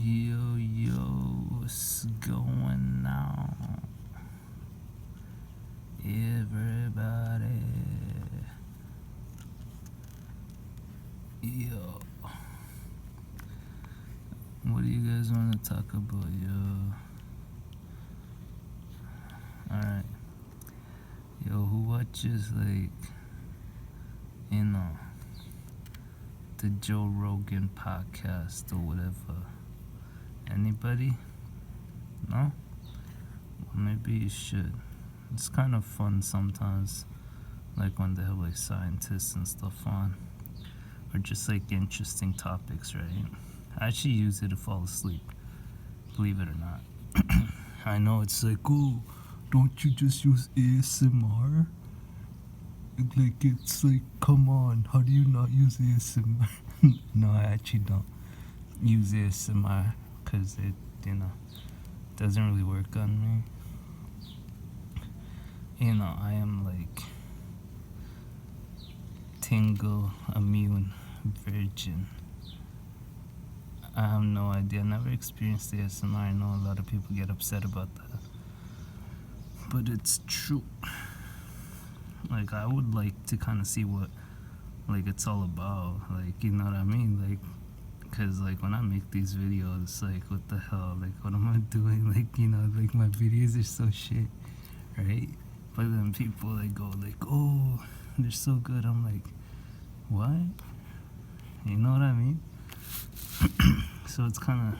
Yo, yo, what's going on? Everybody. Yo. What do you guys want to talk about, yo? Alright. Yo, who watches, the Joe Rogan podcast or whatever? Anybody? No? Well, maybe you should. It's kind of fun sometimes, like when they have like scientists and stuff on, or just like interesting topics, right? I actually use it to fall asleep, believe it or not. I know it's like, oh, don't you just use ASMR? Like, it's like, come on, how do you not use ASMR? No, I actually don't use ASMR because it, doesn't really work on me. I am like tingle immune virgin. I have no idea. I never experienced ASMR. I know a lot of people get upset about that, but it's true. Like, I would like to kind of see what it's all about. Like, you know what I mean? Like, because like when I make these videos, like, what the hell? Like, what am I doing? Like, like my videos are so shit, right? But then people like go like, oh, they're so good. I'm like, what? You know what I mean? So it's kind of,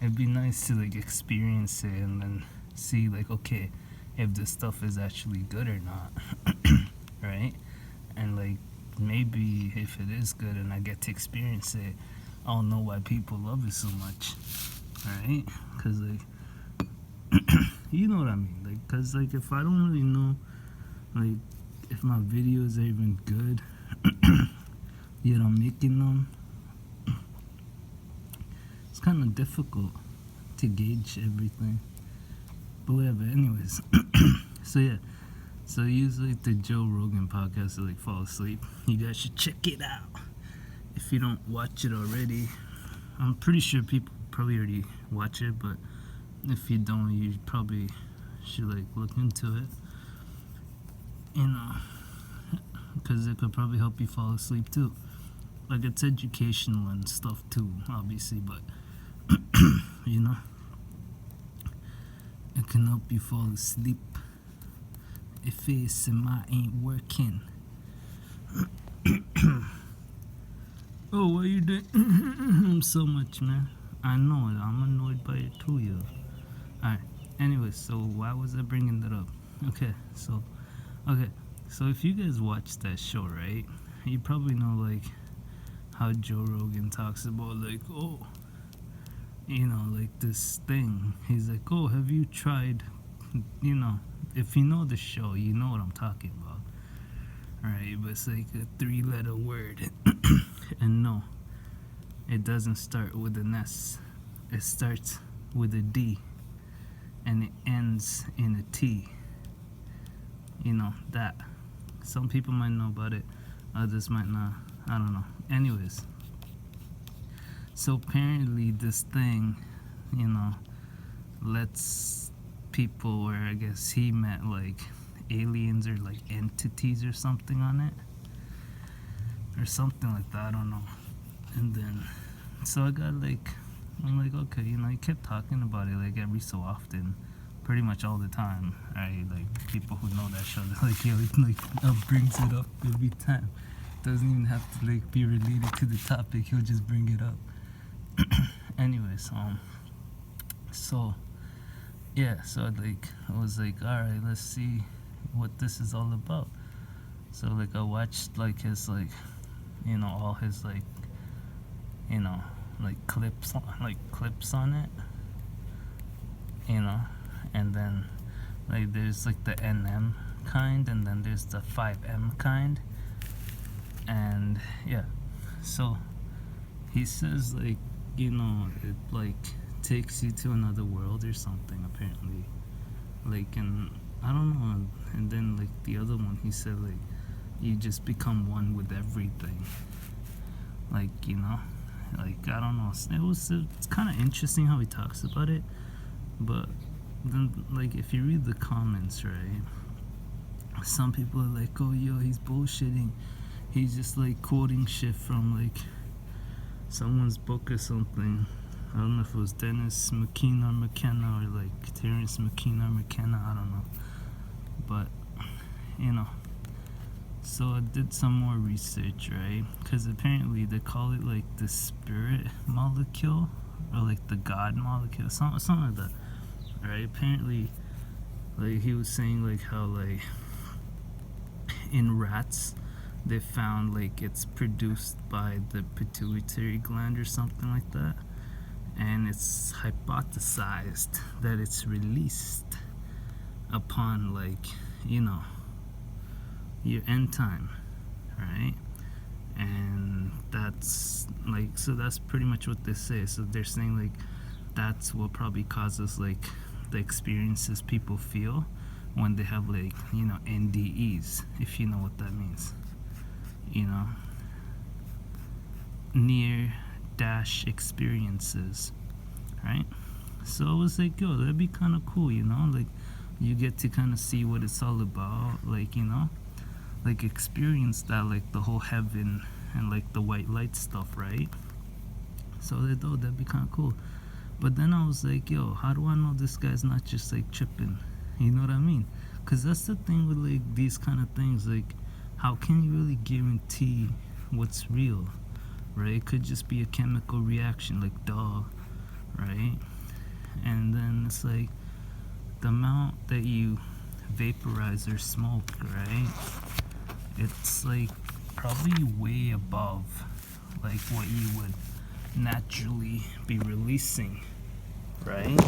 it'd be nice to like experience it and then see like, okay, if this stuff is actually good or not, right? And like, maybe if it is good and I get to experience it, I'll know why people love it so much, right? Because like, you know what I mean? Like, because like, if I don't really know, like, if my videos are even good, yet I'm making them, it's kind of difficult to gauge everything. But whatever, anyways. So yeah, so usually the Joe Rogan podcast to like fall asleep. You guys should check it out if you don't watch it already. I'm pretty sure people probably already watch it, but if you don't, you probably should like look into it, because it could probably help you fall asleep too. Like, it's educational and stuff too, obviously, but it can help you fall asleep if ASMR ain't working. Oh, what are you doing? So much, man. I know it. I'm annoyed by it too, yo. Alright. Anyway, so why was I bringing that up? Okay, so if you guys watch that show, right? You probably know like how Joe Rogan talks about like, oh, like this thing. He's like, oh, have you tried? If you know the show, you know what I'm talking about, right? But it's like a 3-letter word, and no, it doesn't start with an S. It starts with a D, and it ends in a T. That. Some people might know about it, others might not. I don't know. Anyways, so apparently this thing, lets people, or I guess he met like aliens or like entities or something on it, or something like that. I don't know. And then, so I'm like, okay, he kept talking about it like every so often, pretty much all the time. Right? Like, people who know that show, they're like, yo, it brings it up every time. Doesn't even have to like be related to the topic. He'll just bring it up. Anyways, so yeah, so like I was like, all right, let's see what this is all about. So like I watched like his like, all his like, like clips on it, and then like there's like the NM kind, and then there's the 5M kind, and yeah, so he says like, it like takes you to another world or something apparently, like, and I don't know, and then like the other one, he said like you just become one with everything, like, Like, I don't know. It's kind of interesting how he talks about it, but then, like, if you read the comments, right, some people are like, oh, yo, he's bullshitting. He's just, like, quoting shit from, like, someone's book or something. I don't know if it was Dennis McKenna or McKenna, or, like, Terrence McKenna or McKenna, I don't know. But, you know. So I did some more research, right? Because apparently they call it, like, the spirit molecule, or, like, the God molecule, something like that, right? Apparently, like, he was saying, like, how, like, in rats, they found, like, it's produced by the pituitary gland or something like that, and it's hypothesized that it's released upon, like, you know, your end time, right? And that's, like, so that's pretty much what they say. So they're saying, like, that's what probably causes, like, the experiences people feel when they have, like, you know, NDEs, if you know what that means, you know, near dash experiences, right? So I was like, yo, that'd be kind of cool, you know, like, you get to kind of see what it's all about, like, you know, like, experience that, like, the whole heaven and, like, the white light stuff, right? So they thought that'd be kind of cool. But then I was like, yo, how do I know this guy's not just, like, tripping? You know what I mean? Because that's the thing with, like, these kind of things. Like, how can you really guarantee what's real, right? It could just be a chemical reaction, like, duh, right? And then it's like the amount that you vaporize or smoke, right? It's, like, probably way above, like, what you would naturally be releasing, right?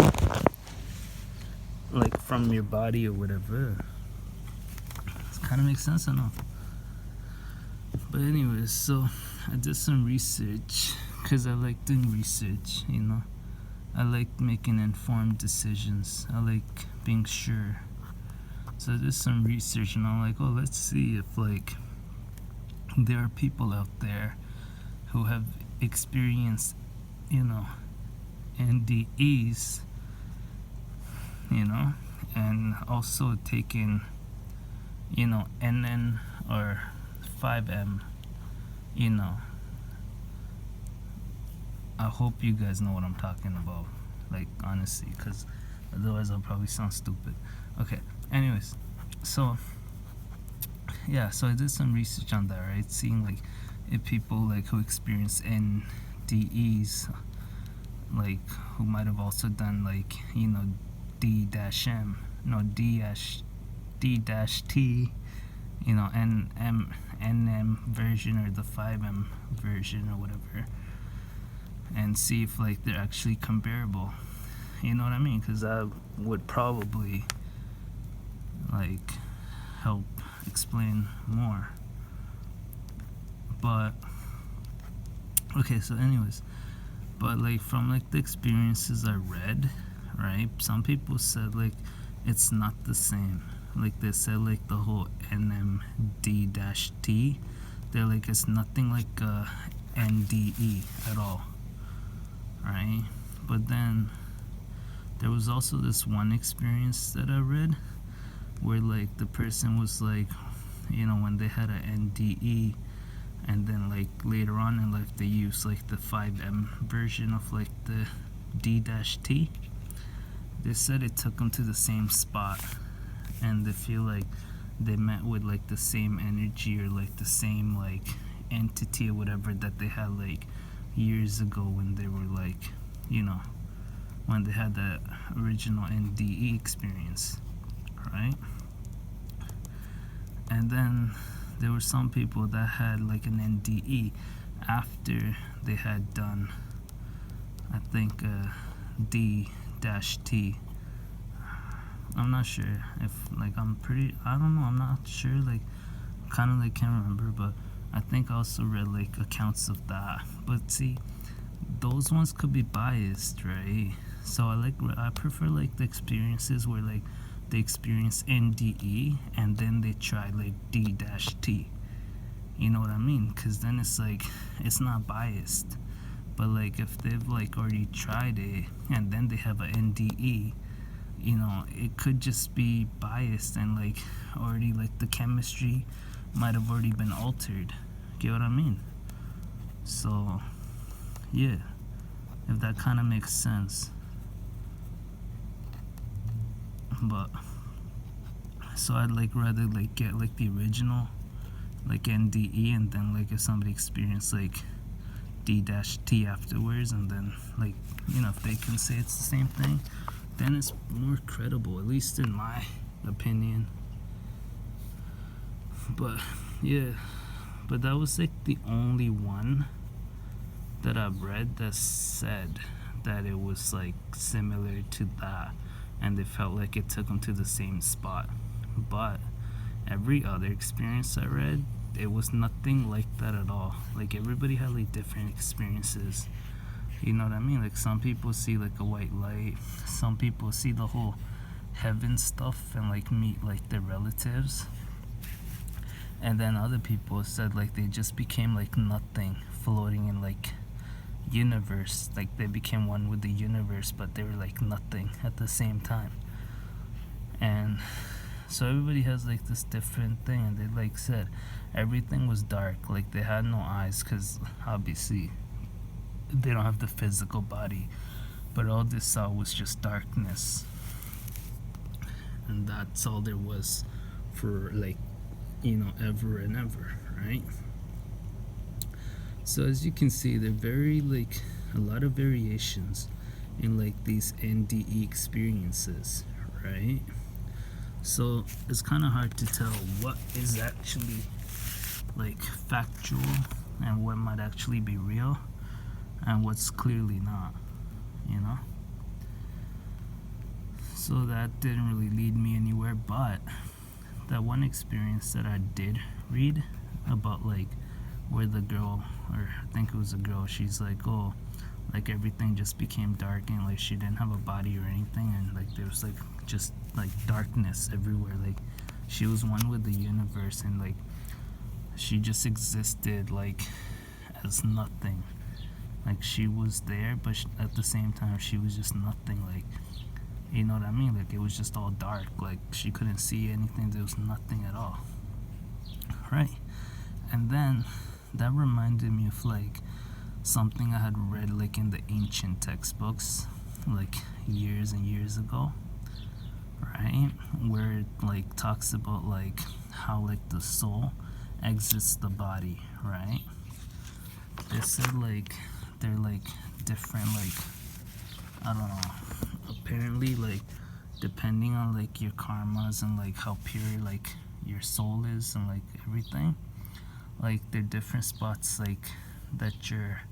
Like, from your body or whatever. It kind of makes sense, I know. But anyways, so I did some research, because I like doing research, you know. I like making informed decisions. I like being sure. So I did some research, and I'm like, oh, let's see if, like, there are people out there who have experienced, you know, NDEs, you know, and also taken, you know, NN or 5M, you know. I hope you guys know what I'm talking about, like, honestly, because otherwise I'll probably sound stupid. Okay, anyways, so yeah, so I did some research on that, right? Seeing, like, if people, like, who experience NDEs, like, who might have also done, like, you know, D-M, no, D-T, you know, NM version, or the 5M version, or whatever, and see if, like, they're actually comparable. You know what I mean? Because that would probably, like, help explain more. But okay, so anyways, but, like, from, like, the experiences I read, right, some people said, like, it's not the same. Like, they said, like, the whole NMD-T, they're like, it's nothing like NDE at all, right? But then there was also this one experience that I read where, like, the person was like, you know, when they had an NDE, and then, like, later on in life they used, like, the 5M version of, like, the D-T, they said it took them to the same spot, and they feel like they met with, like, the same energy, or, like, the same, like, entity or whatever that they had, like, years ago when they were, like, you know, when they had the original NDE experience, right? And then there were some people that had, like, an NDE after they had done, I think, D-T. I'm not sure if, like, I don't know, I'm not sure, like, kind of, like, can't remember, but I think I also read, like, accounts of that. But see, those ones could be biased, right? So I prefer, like, the experiences where, like, they experience NDE and then they try, like, D-T. You know what I mean? Because then it's, like, it's not biased. But like if they've like already tried it and then they have a NDE, it could just be biased and like already like the chemistry might have already been altered. Get what I mean? So yeah, if that kind of makes sense. But so I'd like rather like get like the original like NDE, and then like if somebody experienced like D-T afterwards, and then like if they can say it's the same thing, then it's more credible, at least in my opinion. But yeah, but that was like the only one that I've read that said that it was like similar to that, and they felt like it took them to the same spot. But every other experience I read, it was nothing like that at all. Like everybody had like different experiences. You know what I mean? Like some people see like a white light, some people see the whole heaven stuff and like meet like their relatives. And then other people said like they just became like nothing, floating in like universe. Like they became one with the universe, but they were like nothing at the same time. And so everybody has like this different thing, and they like said everything was dark, like they had no eyes, because obviously they don't have the physical body, but all they saw was just darkness, and that's all there was for like ever and ever, right? So as you can see, they're very like a lot of variations in like these NDE experiences, right? So it's kind of hard to tell what is actually like factual and what might actually be real and what's clearly not, you know? So that didn't really lead me anywhere, but that one experience that I did read about, like where the girl, or I think it was a girl, she's like, oh, like everything just became dark and like she didn't have a body or anything, and like there was like just like darkness everywhere. Like she was one with the universe, and like she just existed like as nothing. Like she was there, but at the same time she was just nothing. Like, you know what I mean? Like it was just all dark. Like she couldn't see anything. There was nothing at all. Right? And then that reminded me of like something I had read like in the ancient textbooks like years and years ago, right? Where it like talks about like how like the soul exits the body, right? They said like they're like different, like I don't know, apparently like depending on like your karmas and like how pure like your soul is and like everything, like they're different spots like that your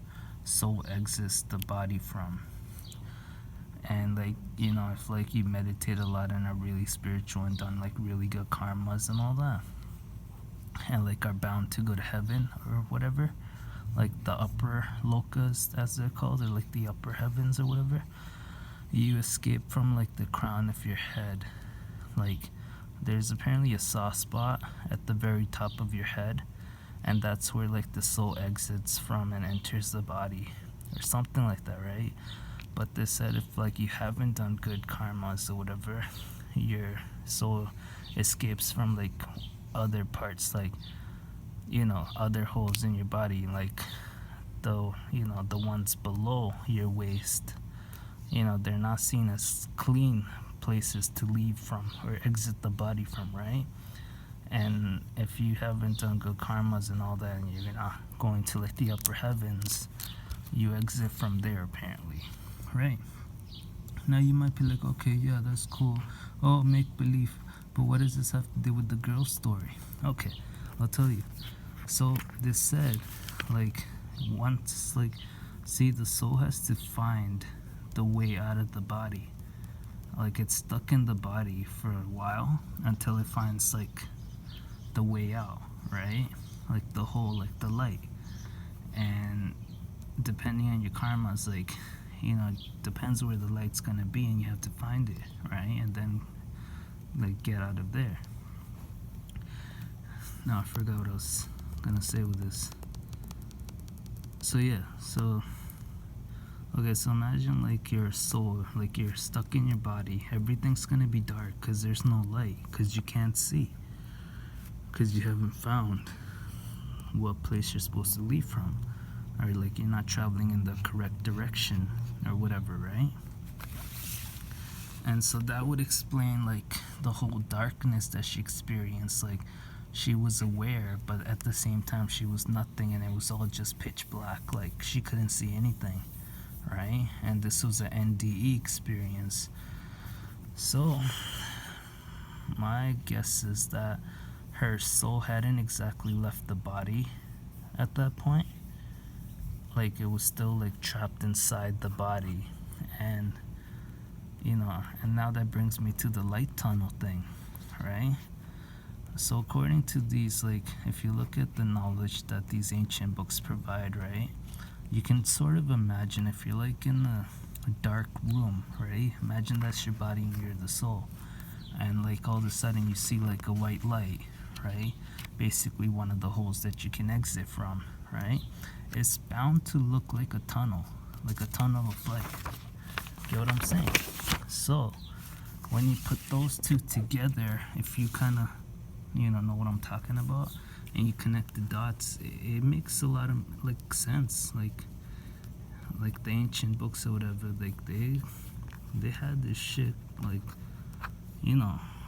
soul exits the body from. And like if like you meditate a lot and are really spiritual and done like really good karmas and all that, and like are bound to go to heaven or whatever, like the upper lokas as they're called, or like the upper heavens or whatever, you escape from like the crown of your head. Like there's apparently a soft spot at the very top of your head, and that's where like the soul exits from and enters the body or something like that, right? But they said if like you haven't done good karmas or whatever, your soul escapes from like other parts, like other holes in your body, like the ones below your waist. They're not seen as clean places to leave from or exit the body from, right? And if you haven't done good karmas and all that, and you're not going to like the upper heavens, you exit from there apparently, right? Now you might be like, okay, yeah, that's cool. Oh, make believe. But what does this have to do with the girl story? Okay, I'll tell you. So they said, like, once, like, see, the soul has to find the way out of the body. Like, it's stuck in the body for a while until it finds, like, the way out, right? Like, the hole, like, the light. And depending on your karmas, like, depends where the light's gonna be, and you have to find it, right? And then, like, get out of there. Now, I forgot what I was gonna say with this. So, yeah, so Okay, so imagine like your soul, like you're stuck in your body. Everything's gonna be dark because there's no light, because you can't see, because you haven't found what place you're supposed to leave from, or like you're not traveling in the correct direction or whatever, right? And so that would explain like the whole darkness that she experienced. Like she was aware, but at the same time she was nothing, and it was all just pitch black. Like she couldn't see anything, right? And this was an NDE experience. So my guess is that her soul hadn't exactly left the body at that point. Like it was still like trapped inside the body. And and now that brings me to the light tunnel thing, right? So according to these, like if you look at the knowledge that these ancient books provide, right, you can sort of imagine if you're like in a dark room, right? Imagine that's your body and you're the soul, and like all of a sudden you see like a white light, right? Basically one of the holes that you can exit from, right? It's bound to look like a tunnel of light. Get what I'm saying? So when you put those two together, if you kind of know what I'm talking about, and you connect the dots, it makes a lot of like sense. Like the ancient books or whatever, like they had this shit like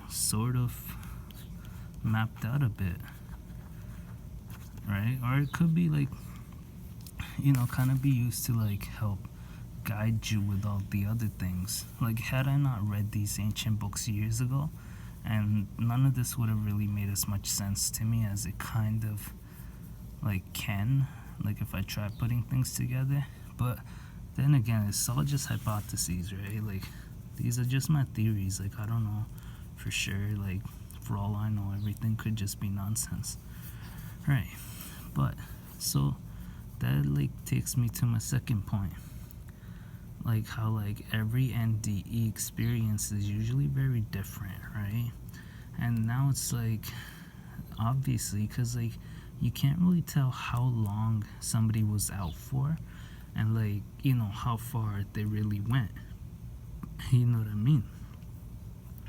sort of mapped out a bit, right? Or it could be like kind of be used to like help guide you with all the other things. Like had I not read these ancient books years ago, and none of this would have really made as much sense to me as it kind of like can, like if I try putting things together. But then again, it's all just hypotheses, right? Like these are just my theories. Like I don't know for sure. Like for all I know, everything could just be nonsense, right? But so that like takes me to my second point, like how like every NDE experience is usually very different, right? And now it's like obviously because like you can't really tell how long somebody was out for, and like how far they really went. You know what I mean?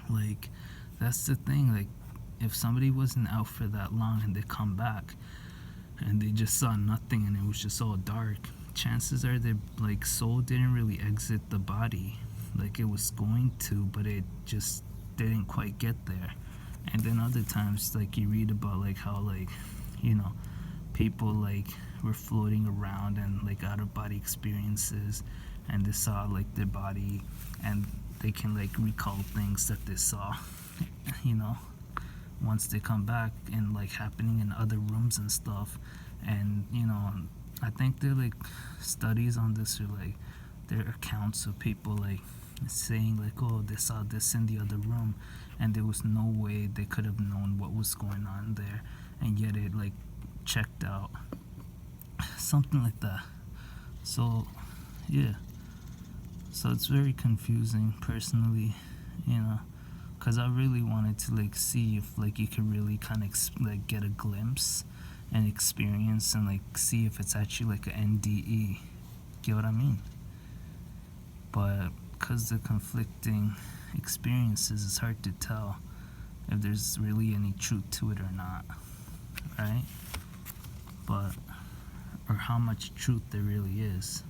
Like that's the thing. Like if somebody wasn't out for that long and they come back and they just saw nothing and it was just all dark, chances are their like soul didn't really exit the body like it was going to, but it just didn't quite get there. And then other times like you read about like how like people like were floating around and like out of body experiences, and they saw like their body and they can like recall things that they saw once they come back, and like happening in other rooms and stuff. And I think there are like studies on this, or like there are accounts of people like saying like, oh, they saw this in the other room and there was no way they could have known what was going on there, and yet it like checked out, something like that. So yeah, so it's very confusing personally, because I really wanted to like see if like you could really kind of like get a glimpse and experience and like see if it's actually like an NDE. Get what I mean? But because the conflicting experiences, it's hard to tell if there's really any truth to it or not, right? But or how much truth there really is.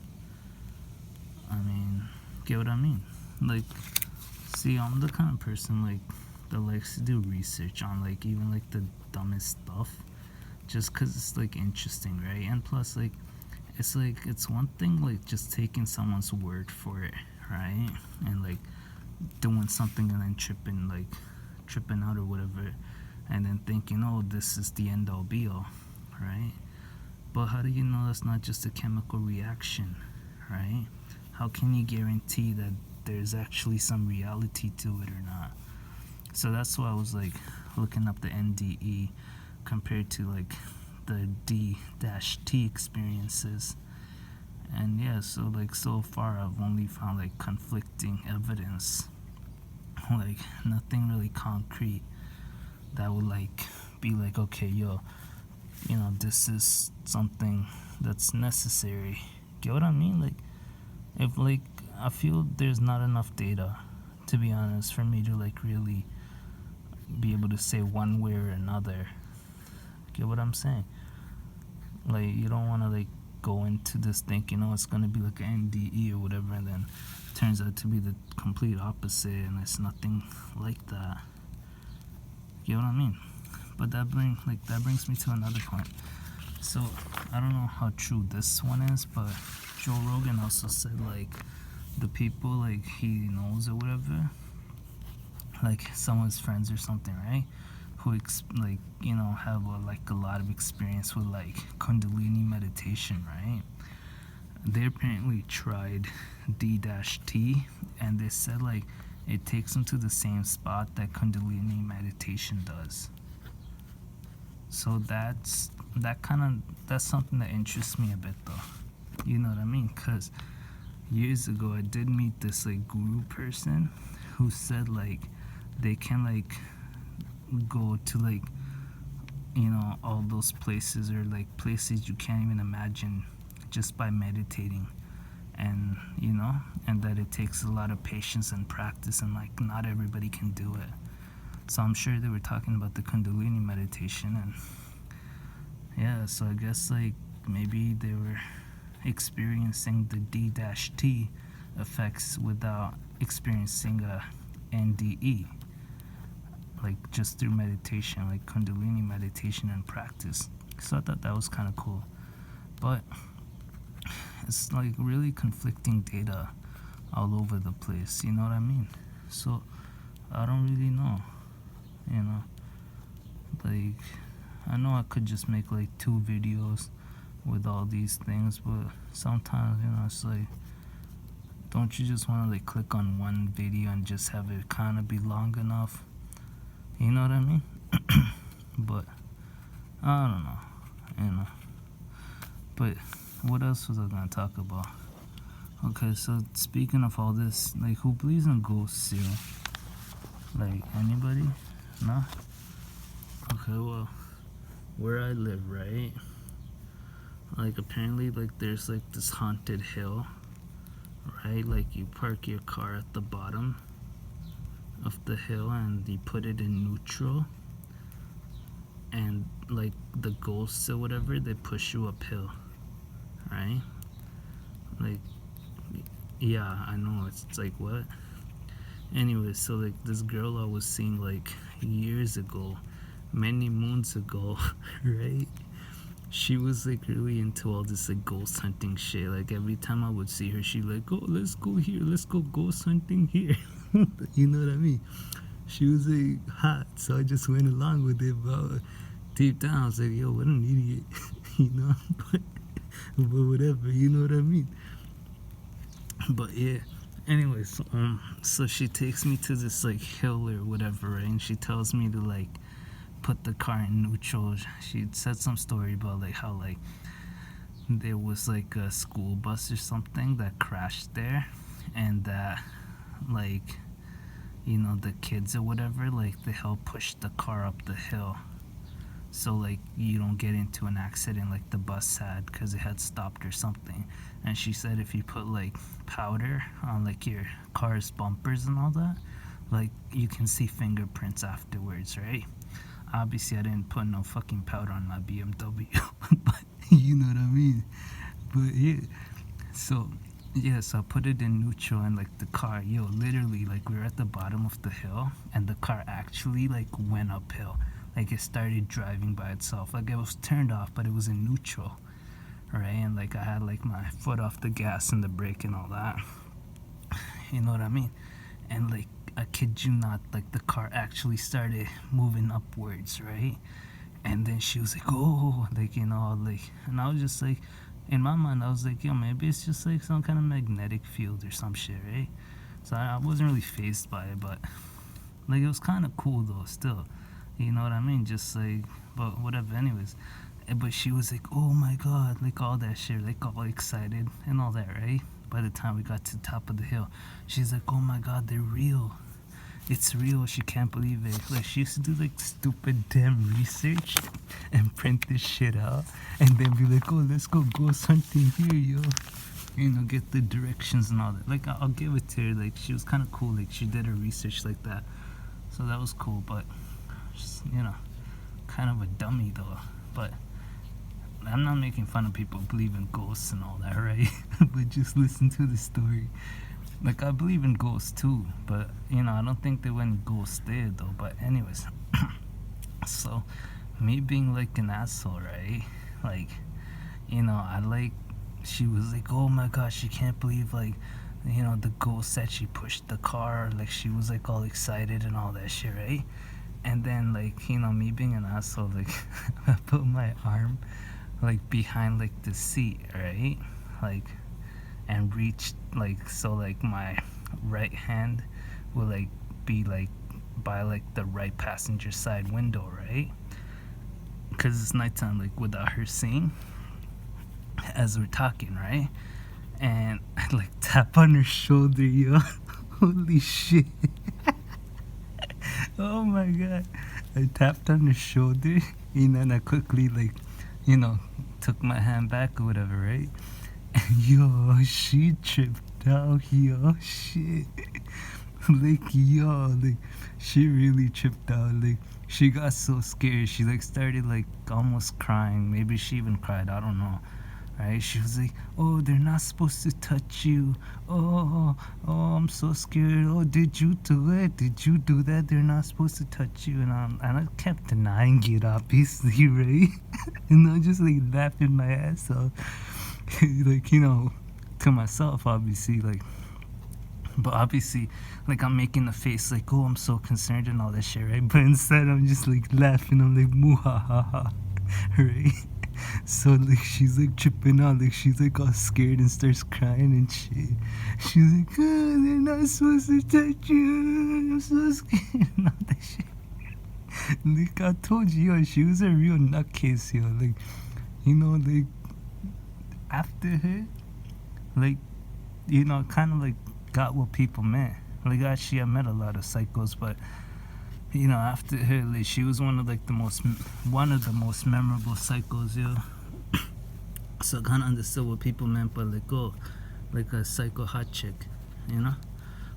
I mean, get what I mean? Like, see, I'm the kind of person like that likes to do research on like even like the dumbest stuff, just because it's like interesting, right? And plus like it's one thing like just taking someone's word for it, right? And like doing something and then tripping out or whatever, and then thinking, oh, this is the end all be all, right? But how do you know that's not just a chemical reaction, right? How can you guarantee that there's actually some reality to it or not? So that's why I was like looking up the NDE compared to like the D-T experiences. And yeah, so like so far I've only found like conflicting evidence, like nothing really concrete that would like be like, okay, yo, this is something that's necessary. Get what I mean? Like if like I feel there's not enough data, to be honest, for me to like really be able to say one way or another. Get what I'm saying? Like you don't want to like go into this thinking, oh, it's gonna be like an NDE or whatever, and then turns out to be the complete opposite, and it's nothing like that. You know what I mean? But that brings me to another point. So I don't know how true this one is, but Joe Rogan also said like the people like he knows or whatever, like some of his friends or something, right? Who like have like a lot of experience with like Kundalini meditation, right? They apparently tried D-T, and they said like it takes them to the same spot that Kundalini meditation does. So that's something that interests me a bit, though. You know what I mean? Because years ago I did meet this like guru person who said like they can like go to like all those places, or like places you can't even imagine, just by meditating. And and that it takes a lot of patience and practice, and like not everybody can do it. So I'm sure they were talking about the Kundalini meditation, and yeah, so I guess like maybe they were experiencing the D-T effects without experiencing a NDE, like just through meditation, like Kundalini meditation and practice. So I thought that was kind of cool. But it's like really conflicting data all over the place, you know what I mean? So I don't really know, like I know I could just make like 2 videos with all these things, but sometimes it's like, don't you just want to like click on one video and just have it kind of be long enough, you know what I mean? But I don't know, but what else was I gonna talk about? Okay, so speaking of all this, like, who believes in ghosts here? Like, anybody? No? Okay, well, where I live, right? Like, apparently, like, there's, like, this haunted hill, right? Like, you park your car at the bottom of the hill and you put it in neutral. And, like, the ghosts or whatever, they push you uphill, right? Like, yeah, I know, it's like, what? Anyway, so like this girl I was seeing like years ago, many moons ago, right? She was like really into all this like ghost hunting shit. Like every time I would see her, she'd like, oh, let's go here, let's go ghost hunting here. You know what I mean? She was like hot, so I just went along with it. But deep down, I was like, yo, what an idiot, but whatever, you know what I mean? But yeah. Anyways, so she takes me to this like hill or whatever, right? And she tells me to like put the car in neutral. She said some story about like how like there was like a school bus or something that crashed there, and that like the kids or whatever, like they help push the car up the hill, so like you don't get into an accident like the bus had, because it had stopped or something. And she said if you put like powder on like your car's bumpers and all that, like you can see fingerprints afterwards, right? Obviously I didn't put no fucking powder on my BMW, but you know what I mean. But yeah, so I put it in neutral, and like the car, literally like we were at the bottom of the hill and the car actually like went uphill. Like it started driving by itself. Like it was turned off, but it was in neutral, right? And like I had like my foot off the gas and the brake and all that. You know what I mean? And like I kid you not, like the car actually started moving upwards, right? And then she was like, oh, like and I was just like, in my mind I was like, yo, maybe it's just like some kind of magnetic field or some shit, right? So I wasn't really fazed by it, but like it was kind of cool though still. You know what I mean? Just like, but whatever, anyways. But she was like, oh my god, like all that shit, like all excited and all that, right? By the time we got to the top of the hill, she's like, oh my god, they're real. It's real. She can't believe it. Like she used to do like stupid damn research and print this shit out and then be like, oh, let's go ghost hunting here, yo. get the directions and all that. Like, I'll give it to her. Like, she was kind of cool. Like, she did her research like that, so that was cool. But just, kind of a dummy though. But I'm not making fun of people who believe in ghosts and all that, right? But just listen to the story. Like, I believe in ghosts too, but I don't think there were any ghosts there though. But anyways, so me being like an asshole, right? Like, I like, she was like, oh my gosh, she can't believe, like, the ghost said she pushed the car. Like, she was like all excited and all that shit, right? And then, like, me being an asshole, like, I put my arm like behind like the seat, right? Like, and reached, like, so like my right hand will like be like by like the right passenger side window, right? Because it's nighttime, like, without her seeing as we're talking, right? And I like tap on her shoulder, yo. Holy shit. Oh my god. I tapped on her shoulder, and I quickly, like, took my hand back or whatever, right? And yo, she tripped out, yo, shit. Like, yo, like, she really tripped out. Like, she got so scared, she like started like almost crying. Maybe she even cried, I don't know. Right? She was like, oh, they're not supposed to touch you. Oh, I'm so scared. Oh, did you do it? Did you do that? They're not supposed to touch you. And I kept denying it, obviously, right? And I just like laughing my ass off. Like, to myself, obviously, like, but obviously, like, I'm making a face like, oh, I'm so concerned and all that shit, right? But inside, I'm just like laughing. I'm like, muhahaha, right? So like, she's like tripping out, like, she's like all scared and starts crying and shit. She's like, oh, they're not supposed to touch you. I'm so scared and all that shit. Like, I told you, yo, she was a real nutcase, yo. Like, like, after her, like, kind of like got what people meant. Like, actually, I met a lot of psychos, but after her, like, she was one of the most memorable psychos, yo. So I kind of understood what people meant by like, oh, like a psycho hot chick,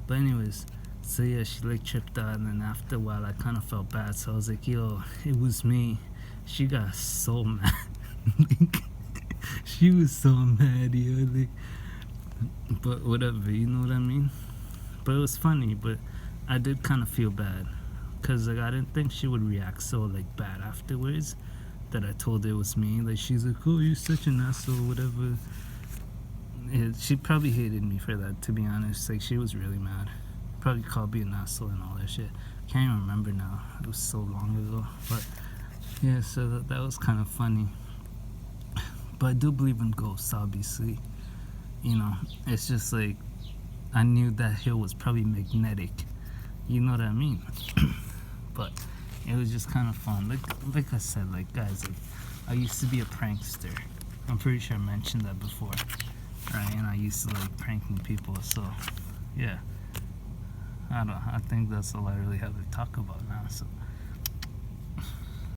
But anyways, so yeah, she like tripped out, and then after a while, I kind of felt bad. So I was like, yo, it was me. She got so mad. Like, she was so mad, yo. Like, but whatever, you know what I mean? But it was funny, but I did kind of feel bad. Because, like, I didn't think she would react so, like, bad afterwards that I told her it was me. Like, she's like, oh, you're such an asshole, whatever. She probably hated me for that, to be honest. Like, she was really mad. Probably called me an asshole and all that shit. Can't even remember now. It was so long ago. But, yeah, so that was kind of funny. But I do believe in ghosts, obviously. It's just, like, I knew that hill was probably magnetic. You know what I mean? But it was just kind of fun. Like I said, like, guys, like, I used to be a prankster. I'm pretty sure I mentioned that before, right? And I used to like pranking people. So yeah, I think that's all I really have to talk about now. So